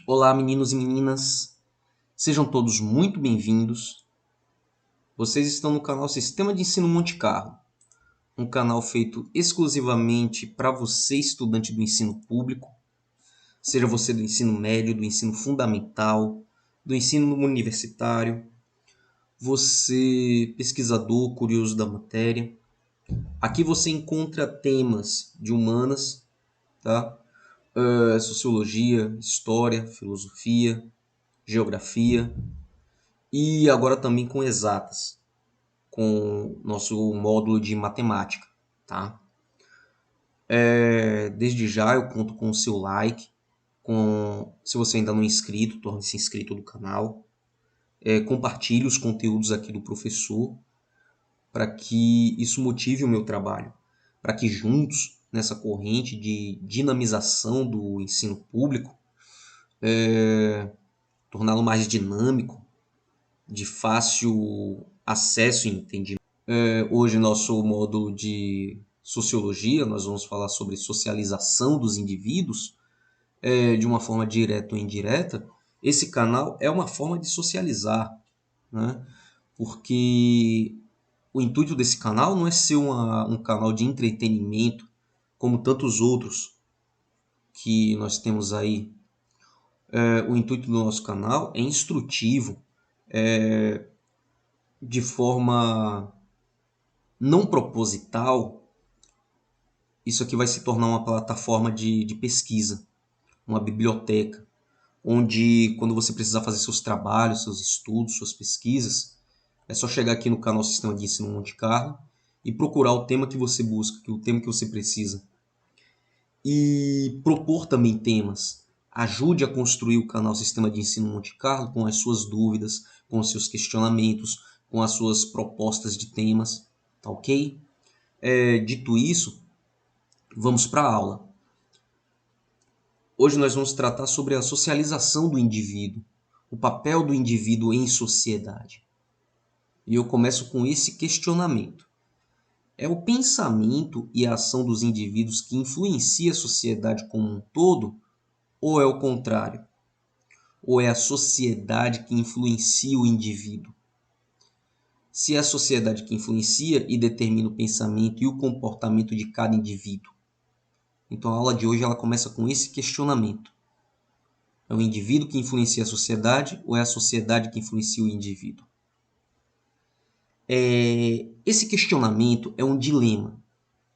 Olá, meninos e meninas, sejam todos muito bem-vindos. Vocês estão no canal Sistema de Ensino Monte Carlo, um canal feito exclusivamente para você, estudante do ensino público, seja você do ensino médio, do ensino fundamental, do ensino universitário, você pesquisador, curioso da matéria. Aqui você encontra temas de humanas, tá? Sociologia, história, filosofia, geografia, e agora também com exatas, com nosso módulo de matemática, tá? Desde já eu conto com o seu like, se você ainda não é inscrito, torne-se inscrito no canal, compartilhe os conteúdos aqui do professor, para que isso motive o meu trabalho, para que juntos, nessa corrente de dinamização do ensino público, torná-lo mais dinâmico, de fácil acesso e entendimento. Hoje, nosso módulo de sociologia, nós vamos falar sobre socialização dos indivíduos, de uma forma direta ou indireta. Esse canal é uma forma de socializar, né? Porque o intuito desse canal não é ser um canal de entretenimento, como tantos outros que nós temos aí. O intuito do nosso canal é instrutivo, de forma não proposital. Isso aqui vai se tornar uma plataforma de pesquisa, uma biblioteca, onde quando você precisar fazer seus trabalhos, seus estudos, suas pesquisas, é só chegar aqui no canal Sistema de Ensino Monte Carlo e procurar o tema que você busca, o tema que você precisa. E propor também temas. Ajude a construir o canal Sistema de Ensino Monte Carlo com as suas dúvidas, com os seus questionamentos, com as suas propostas de temas, tá ok? Dito isso, vamos para a aula. Hoje nós vamos tratar sobre a socialização do indivíduo, o papel do indivíduo em sociedade. E eu começo com esse questionamento. É o pensamento e a ação dos indivíduos que influencia a sociedade como um todo, ou é o contrário? Ou é a sociedade que influencia o indivíduo? Se é a sociedade que influencia e determina o pensamento e o comportamento de cada indivíduo. Então a aula de hoje ela começa com esse questionamento. É o indivíduo que influencia a sociedade ou é a sociedade que influencia o indivíduo? Esse questionamento é um dilema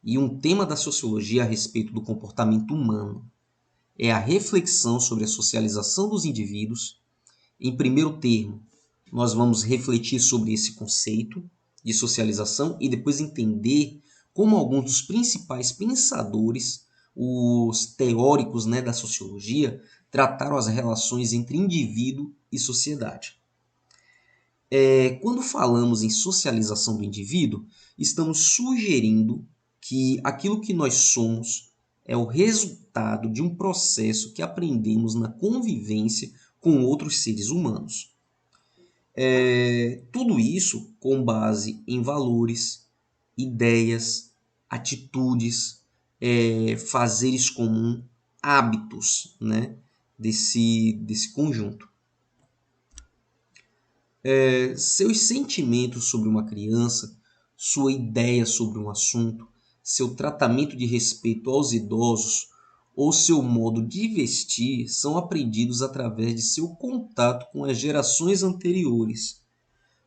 e um tema da sociologia a respeito do comportamento humano. É a reflexão sobre a socialização dos indivíduos. Em primeiro termo, nós vamos refletir sobre esse conceito de socialização e depois entender como alguns dos principais pensadores, os teóricos, né, da sociologia, trataram as relações entre indivíduo e sociedade. Quando falamos em socialização do indivíduo, estamos sugerindo que aquilo que nós somos é o resultado de um processo que aprendemos na convivência com outros seres humanos. Tudo isso com base em valores, ideias, atitudes, fazeres comuns, hábitos, né, desse conjunto. Seus sentimentos sobre uma criança, sua ideia sobre um assunto, seu tratamento de respeito aos idosos ou seu modo de vestir são aprendidos através de seu contato com as gerações anteriores.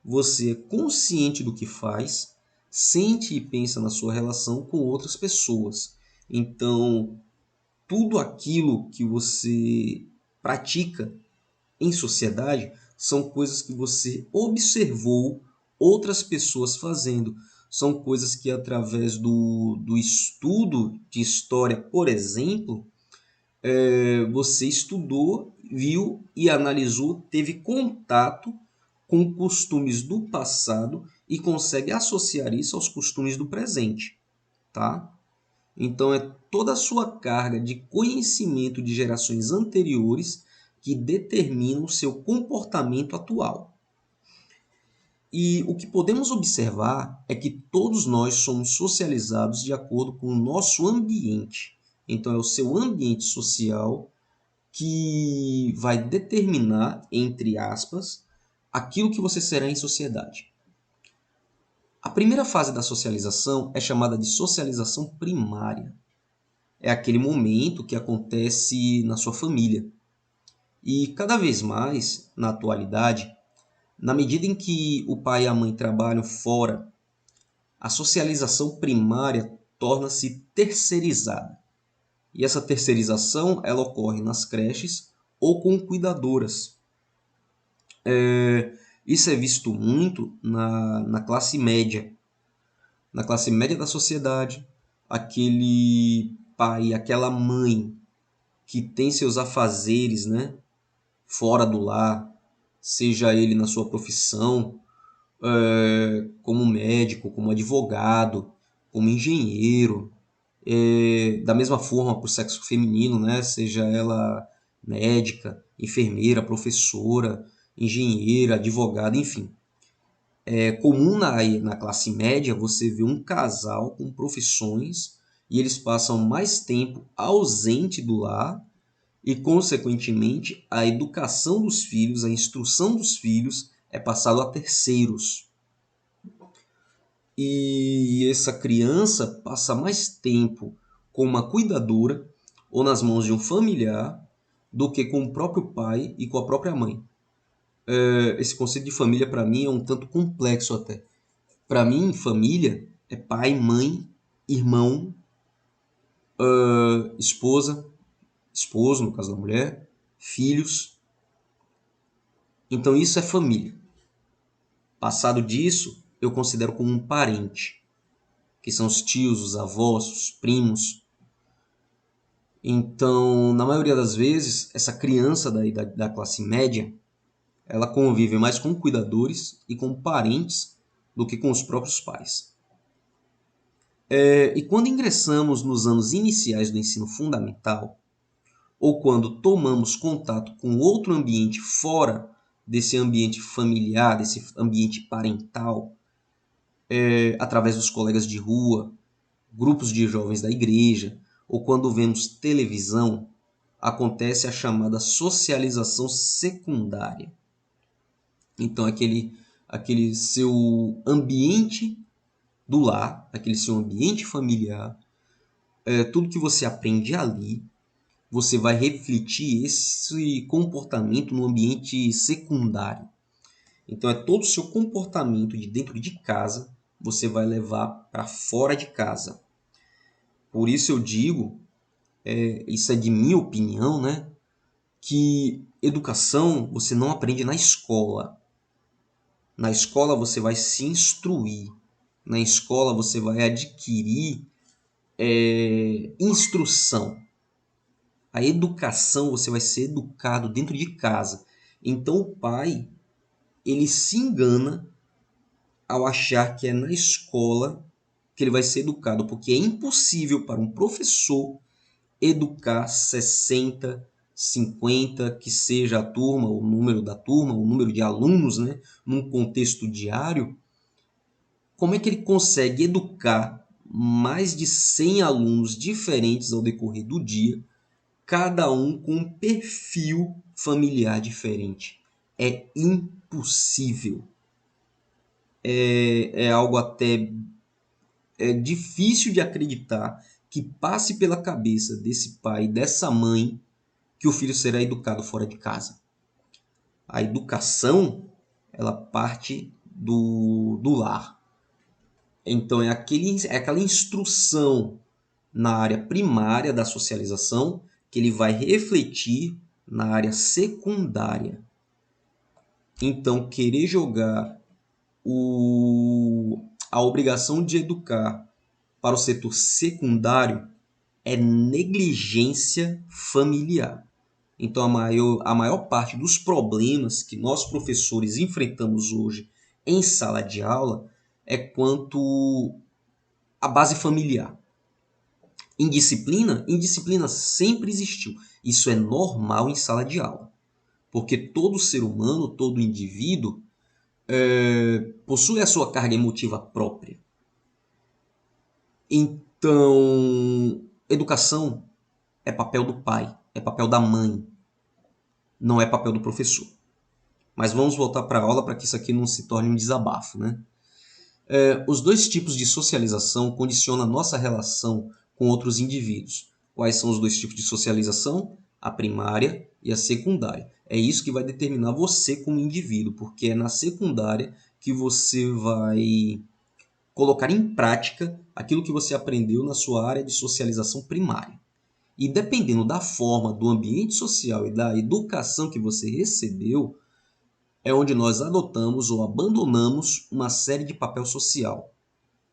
Você é consciente do que faz, sente e pensa na sua relação com outras pessoas. Então, tudo aquilo que você pratica em sociedade são coisas que você observou outras pessoas fazendo. São coisas que, através do estudo de história, por exemplo, você estudou, viu e analisou, teve contato com costumes do passado e consegue associar isso aos costumes do presente, tá? Então é toda a sua carga de conhecimento de gerações anteriores que determina o seu comportamento atual. E o que podemos observar é que todos nós somos socializados de acordo com o nosso ambiente. Então é o seu ambiente social que vai determinar, entre aspas, aquilo que você será em sociedade. A primeira fase da socialização é chamada de socialização primária. É aquele momento que acontece na sua família. E cada vez mais, na atualidade, na medida em que o pai e a mãe trabalham fora, a socialização primária torna-se terceirizada. E essa terceirização ela ocorre nas creches ou com cuidadoras. Isso é visto muito na classe média. Na classe média da sociedade, aquele pai, aquela mãe que tem seus afazeres, né, fora do lar, seja ele na sua profissão, como médico, como advogado, como engenheiro, da mesma forma para o sexo feminino, né? Seja ela médica, enfermeira, professora, engenheira, advogada, enfim. É comum na classe média você ver um casal com profissões e eles passam mais tempo ausente do lar e, consequentemente, a educação dos filhos, a instrução dos filhos é passada a terceiros. E essa criança passa mais tempo com uma cuidadora ou nas mãos de um familiar do que com o próprio pai e com a própria mãe. Esse conceito de família, para mim, é um tanto complexo até. Para mim, família é pai, mãe, irmão, esposa, esposo, no caso da mulher, filhos. Então, isso é família. Passado disso, eu considero como um parente, que são os tios, os avós, os primos. Então, na maioria das vezes, essa criança da classe média, ela convive mais com cuidadores e com parentes do que com os próprios pais. E quando ingressamos nos anos iniciais do ensino fundamental, ou quando tomamos contato com outro ambiente fora desse ambiente familiar, desse ambiente parental, através dos colegas de rua, grupos de jovens da igreja, ou quando vemos televisão, acontece a chamada socialização secundária. Então, aquele seu ambiente do lar, aquele seu ambiente familiar, tudo que você aprende ali, você vai refletir esse comportamento no ambiente secundário. Então, é todo o seu comportamento de dentro de casa, você vai levar para fora de casa. Por isso eu digo, isso é de minha opinião, né, que educação você não aprende na escola. Na escola você vai se instruir. Na escola você vai adquirir instrução. A educação você vai ser educado dentro de casa. Então o pai, ele se engana ao achar que é na escola que ele vai ser educado, porque é impossível para um professor educar 60, 50, que seja a turma, o número da turma, o número de alunos, né, num contexto diário. Como é que ele consegue educar mais de 100 alunos diferentes ao decorrer do dia, cada um com um perfil familiar diferente? É impossível. É algo até difícil de acreditar que passe pela cabeça desse pai e dessa mãe que o filho será educado fora de casa. A educação, ela parte do lar. Então, é aquela instrução na área primária da socialização que ele vai refletir na área secundária. Então, querer jogar a obrigação de educar para o setor secundário é negligência familiar. Então, a maior parte dos problemas que nós professores enfrentamos hoje em sala de aula é quanto à base familiar. Indisciplina sempre existiu. Isso é normal em sala de aula, porque todo ser humano, todo indivíduo, possui a sua carga emotiva própria. Então, educação é papel do pai, é papel da mãe. não é papel do professor. Mas vamos voltar para a aula para que isso aqui não se torne um desabafo, né? Os dois tipos de socialização condicionam a nossa relação com outros indivíduos. Quais são os dois tipos de socialização? A primária e a secundária. É isso que vai determinar você como indivíduo, porque é na secundária que você vai colocar em prática aquilo que você aprendeu na sua área de socialização primária. E dependendo da forma, do ambiente social e da educação que você recebeu, é onde nós adotamos ou abandonamos uma série de papel social.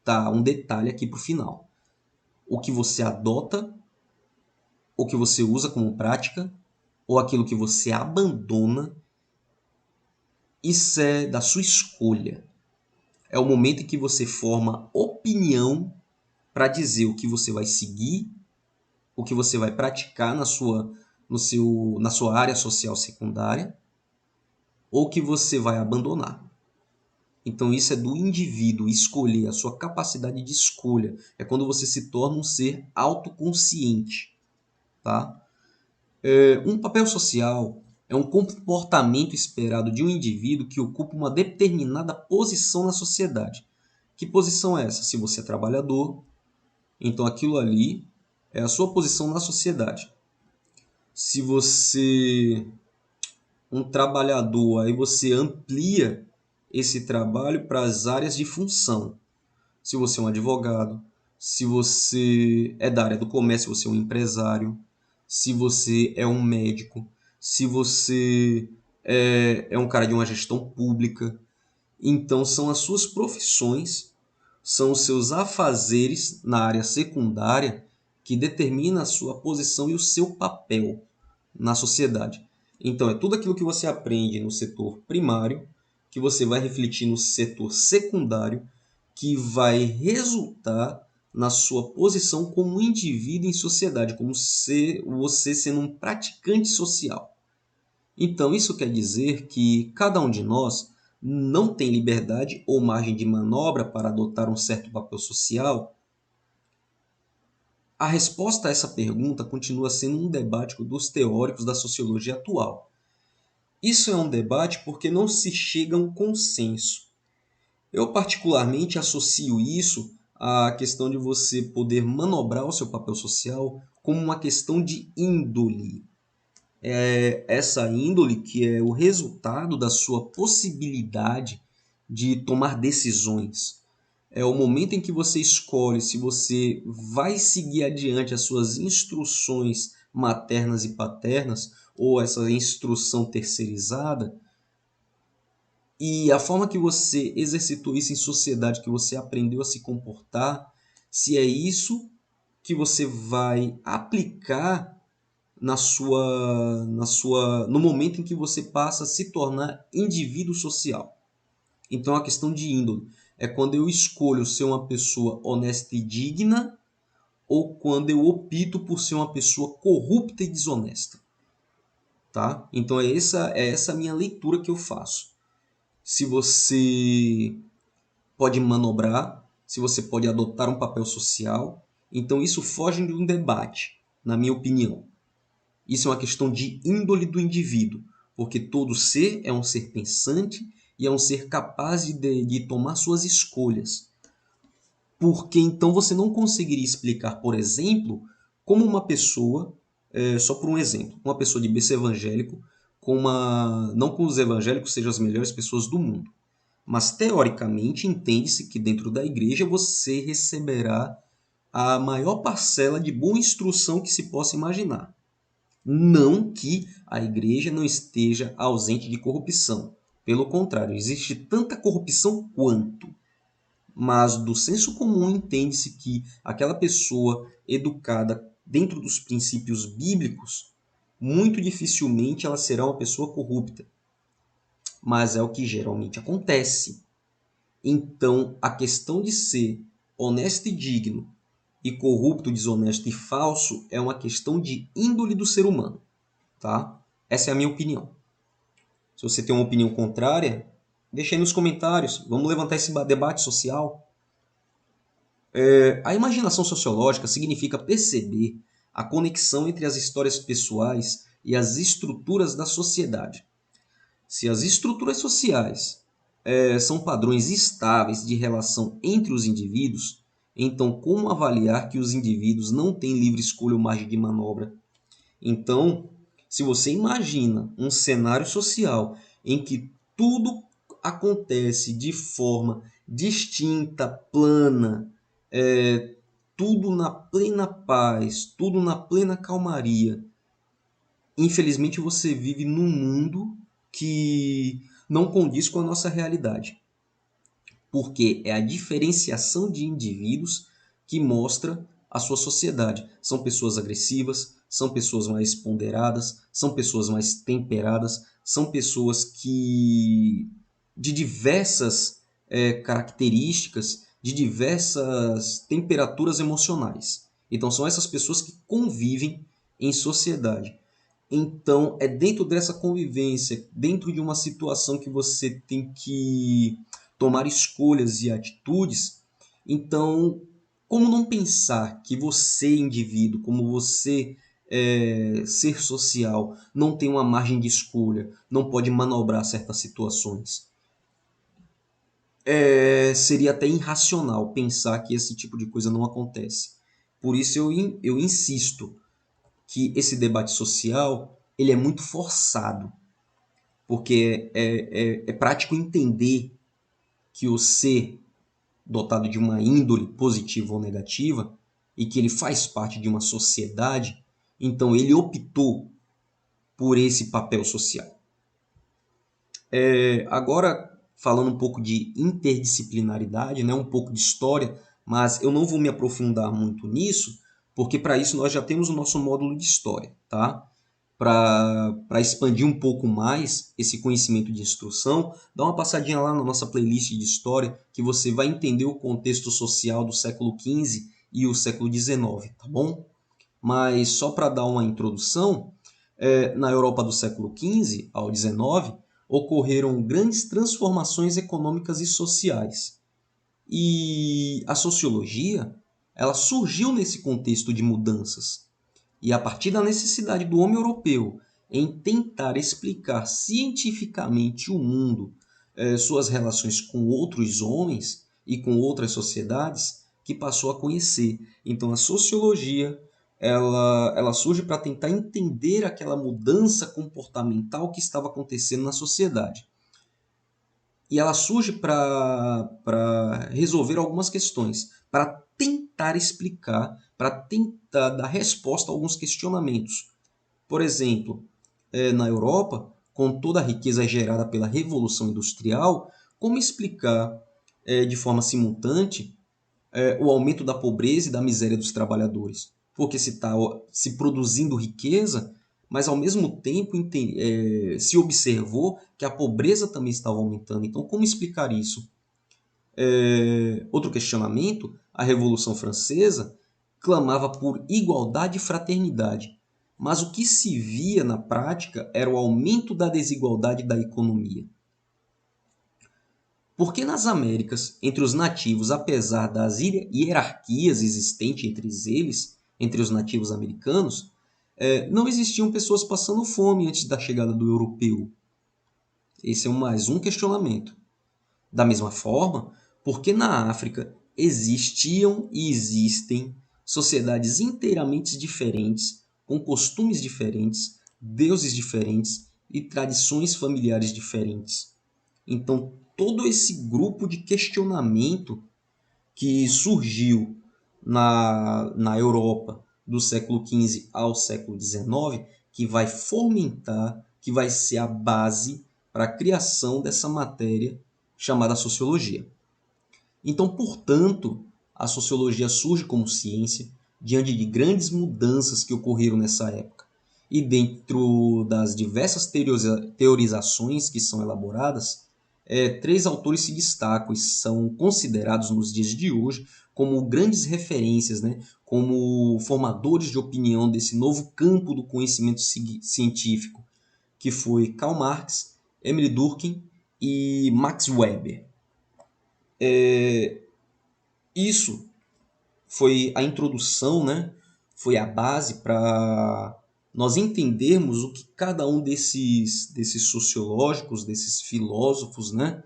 Tá, um detalhe aqui para o final. O que você adota, o que você usa como prática, ou aquilo que você abandona, isso é da sua escolha. É o momento em que você forma opinião para dizer o que você vai seguir, o que você vai praticar na sua área social secundária, ou que você vai abandonar. Então isso é do indivíduo escolher, a sua capacidade de escolha. É quando você se torna um ser autoconsciente. Tá? Um papel social é um comportamento esperado de um indivíduo que ocupa uma determinada posição na sociedade. Que posição é essa? Se você é trabalhador, então aquilo ali é a sua posição na sociedade. Se você um trabalhador, aí você amplia esse trabalho para as áreas de função. Se você é um advogado, se você é da área do comércio, você é um empresário, se você é um médico, se você é um cara de uma gestão pública. Então, são as suas profissões, são os seus afazeres na área secundária que determina a sua posição e o seu papel na sociedade. Então, é tudo aquilo que você aprende no setor primário, que você vai refletir no setor secundário, que vai resultar na sua posição como indivíduo em sociedade, como você sendo um praticante social. Então, isso quer dizer que cada um de nós não tem liberdade ou margem de manobra para adotar um certo papel social. A resposta a essa pergunta continua sendo um debate dos teóricos da sociologia atual. Isso é um debate porque não se chega a um consenso. Eu particularmente associo isso à questão de você poder manobrar o seu papel social como uma questão de índole. É essa índole que é o resultado da sua possibilidade de tomar decisões. É o momento em que você escolhe se você vai seguir adiante as suas instruções maternas e paternas ou essa instrução terceirizada, e a forma que você exercitou isso em sociedade, que você aprendeu a se comportar, se é isso que você vai aplicar no momento em que você passa a se tornar indivíduo social. Então, a questão de índole é quando eu escolho ser uma pessoa honesta e digna ou quando eu opto por ser uma pessoa corrupta e desonesta. Tá? Então, é essa minha leitura que eu faço. Se você pode manobrar, se você pode adotar um papel social, então isso foge de um debate, na minha opinião. Isso é uma questão de índole do indivíduo, porque todo ser é um ser pensante e é um ser capaz de tomar suas escolhas. Porque então você não conseguiria explicar, por exemplo, como uma pessoa, só por um exemplo, uma pessoa de berço evangélico, não que os evangélicos sejam as melhores pessoas do mundo, mas teoricamente entende-se que dentro da igreja você receberá a maior parcela de boa instrução que se possa imaginar. Não que a igreja não esteja ausente de corrupção. Pelo contrário, existe tanta corrupção quanto. Mas do senso comum entende-se que aquela pessoa educada dentro dos princípios bíblicos, muito dificilmente ela será uma pessoa corrupta. Mas é o que geralmente acontece. Então, a questão de ser honesto e digno e corrupto, desonesto e falso é uma questão de índole do ser humano. Tá? Essa é a minha opinião. Se você tem uma opinião contrária, deixa aí nos comentários. Vamos levantar esse debate social. A imaginação sociológica significa perceber a conexão entre as histórias pessoais e as estruturas da sociedade. Se as estruturas sociais são padrões estáveis de relação entre os indivíduos, então como avaliar que os indivíduos não têm livre escolha ou margem de manobra? Então, se você imagina um cenário social em que tudo acontece de forma distinta, plana, tudo na plena paz, tudo na plena calmaria, infelizmente você vive num mundo que não condiz com a nossa realidade, porque é a diferenciação de indivíduos que mostra a sua sociedade. São pessoas agressivas, são pessoas mais ponderadas, são pessoas mais temperadas, são pessoas que de diversas características, de diversas temperaturas emocionais. Então são essas pessoas que convivem em sociedade. Então é dentro dessa convivência, dentro de uma situação que você tem que tomar escolhas e atitudes, então como não pensar que você, indivíduo, como você, ser social, não tem uma margem de escolha, não pode manobrar certas situações? Seria até irracional pensar que esse tipo de coisa não acontece. Por isso eu insisto que esse debate social ele é muito forçado, porque é prático entender que o ser dotado de uma índole positiva ou negativa e que ele faz parte de uma sociedade, então ele optou por esse papel social. Agora, falando um pouco de interdisciplinaridade, né, um pouco de história, mas eu não vou me aprofundar muito nisso, porque para isso nós já temos o nosso módulo de história, tá? Para expandir um pouco mais esse conhecimento de instrução, dá uma passadinha lá na nossa playlist de história que você vai entender o contexto social do século XV e o século XIX, tá bom? Mas só para dar uma introdução, na Europa do século XV ao XIX ocorreram grandes transformações econômicas e sociais. E a sociologia, ela surgiu nesse contexto de mudanças. E a partir da necessidade do homem europeu em tentar explicar cientificamente o mundo, suas relações com outros homens e com outras sociedades, que passou a conhecer. Então a sociologia ela surge para tentar entender aquela mudança comportamental que estava acontecendo na sociedade. E ela surge para resolver algumas questões, para tentar explicar, para tentar dar resposta a alguns questionamentos. Por exemplo, na Europa, com toda a riqueza gerada pela Revolução Industrial, como explicar de forma simultânea o aumento da pobreza e da miséria dos trabalhadores? Porque se está se produzindo riqueza, mas ao mesmo tempo se observou que a pobreza também estava aumentando. Então, como explicar isso? Outro questionamento, a Revolução Francesa clamava por igualdade e fraternidade, mas o que se via na prática era o aumento da desigualdade da economia. Porque nas Américas, entre os nativos, apesar das hierarquias existentes entre eles, entre os nativos americanos, não existiam pessoas passando fome antes da chegada do europeu? Esse é mais um questionamento. Da mesma forma, porque na África existiam e existem sociedades inteiramente diferentes, com costumes diferentes, deuses diferentes e tradições familiares diferentes. Então, todo esse grupo de questionamento que surgiu na Europa do século XV ao século XIX, que vai fomentar, que vai ser a base para a criação dessa matéria chamada sociologia. Então, portanto, a sociologia surge como ciência diante de grandes mudanças que ocorreram nessa época. E dentro das diversas teorizações que são elaboradas, três autores se destacam e são considerados nos dias de hoje como grandes referências, né? Como formadores de opinião desse novo campo do conhecimento científico, que foi Karl Marx, Emile Durkheim e Max Weber. Isso foi a introdução, né? Foi a base para nós entendermos o que cada um desses sociológicos, desses filósofos, né,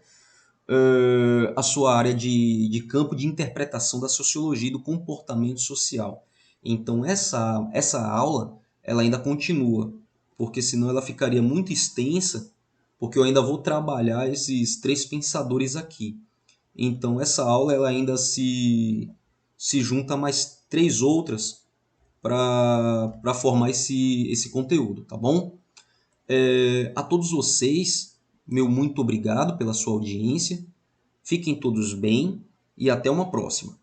a sua área de campo de interpretação da sociologia e do comportamento social. Então, essa aula ela ainda continua, porque senão ela ficaria muito extensa, porque eu ainda vou trabalhar esses três pensadores aqui. Então, essa aula ela ainda se junta a mais três outras para formar esse conteúdo, tá bom? A todos vocês, meu muito obrigado pela sua audiência. Fiquem todos bem e até uma próxima.